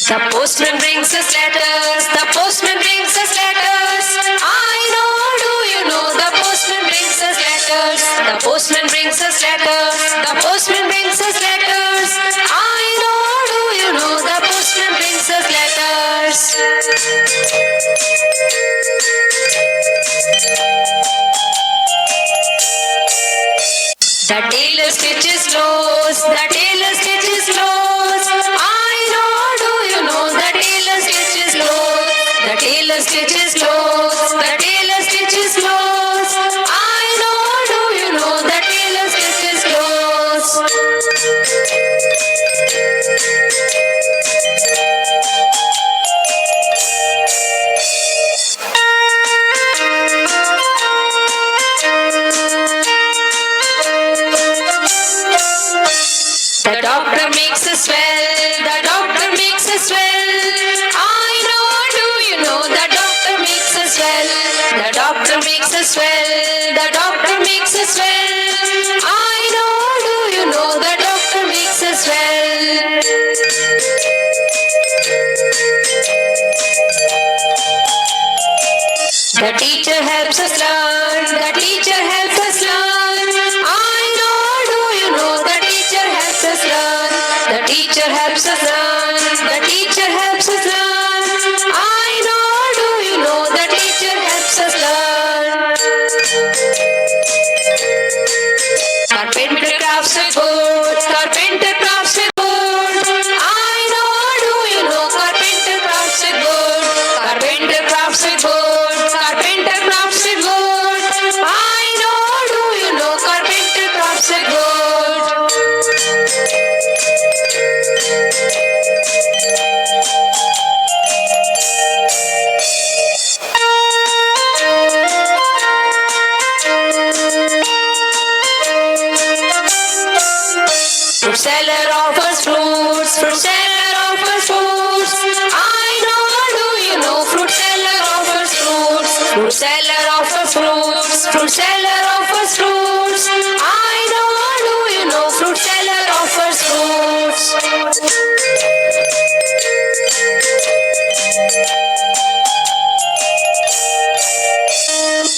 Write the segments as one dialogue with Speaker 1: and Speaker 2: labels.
Speaker 1: The postman brings us letters. The postman brings us letters. I know, do you know? The postman brings us letters. The postman brings us letters. The postman brings us letters. I know, do you know? The postman brings us letters. The tailor stitches clothes. The tailor stitches clothes. I know, do you know? The tailor stitches clothes. The tailor stitches clothes. The tailor stitches clothes. I know, do you know? The tailor stitches clothes. The doctor makes us well. The doctor makes us well. I know, do you know? The doctor makes us well. The doctor makes us well. The doctor makes us well. I know, do you know? The doctor makes us well. The teacher helps us learn. The teacher helps us learn. I know, do you know? The teacher helps us learn. The teacher helps us learn. The teacher helps us learn. I know, do you know? The teacher helps us learn. Carpenter crafts with wood. Carpenter crafts with wood. I know, do you know? Carpenter crafts with wood. Carpenter crafts with wood. Carpenter crafts with wood. I know, do you know? Carpenter crafts with wood. Fruit seller offers fruits. Fruit seller offers fruits. I know, do you know? Fruit seller offers fruits. Fruit seller offers fruits. Fruit seller offers fruits. I know, do you know? Fruit seller offers fruits.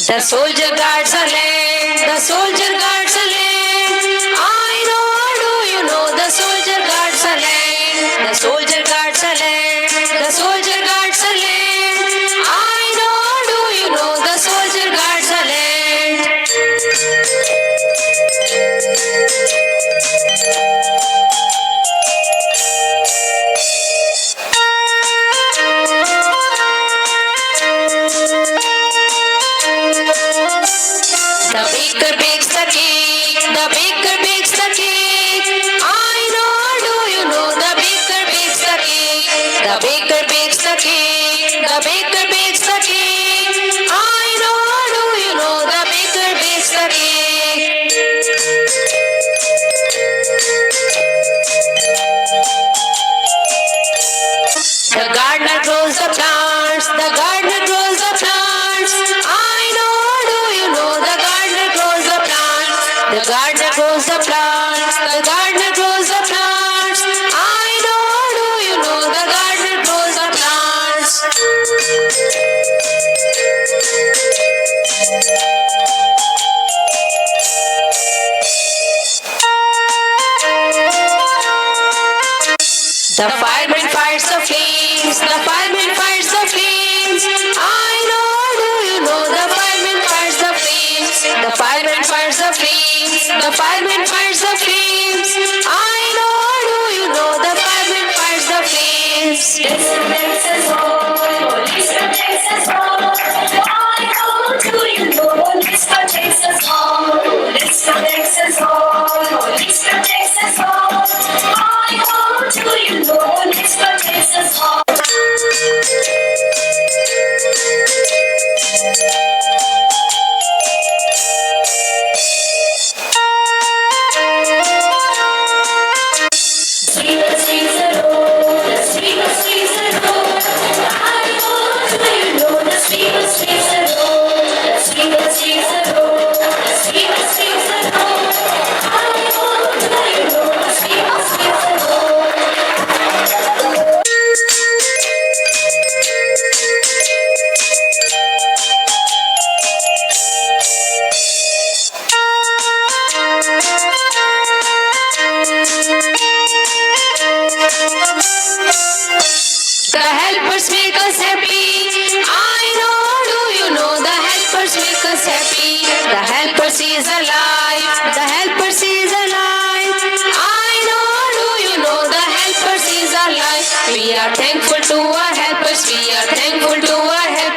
Speaker 1: The soldier guards a land. The soldier guards a land. I know, do you know? The soldier guards a land. The soldier guards a land. The soldier guards a land. I know, do you know? The soldier guards a land. The baker bakes the cake. The baker bakes the cake. I know, do you know? The baker bakes the cake. The baker bakes the cake. The baker bakes the cake. I know, do you know? The baker bakes the cake. The gardener grows the plants. The gardener grows the plants. I know, do you know? The gardener grows the plants. The gardener grows the plants. The gardener grows the plants. I know, do you know? The gardener grows the plants. The fireman fires the flames. The fireman fires the flames. I know, do you know? The fireman fires the flames. The fireman fires the flames. The fireman fires the flames. I know, do you know? The fireman fires the flames.
Speaker 2: Texas home, Lisa Texas home. I know, do you know? Lisa Texas home, Lisa Texas home, Lisa Texas home. I know, do you know? Lisa Texas home. Sweet, sweet, oh, sweet, sweet, oh.
Speaker 1: sees alive. The helper sees alive. I know, do you know the helper sees alive? We are thankful to our helpers. We are thankful to our helpers.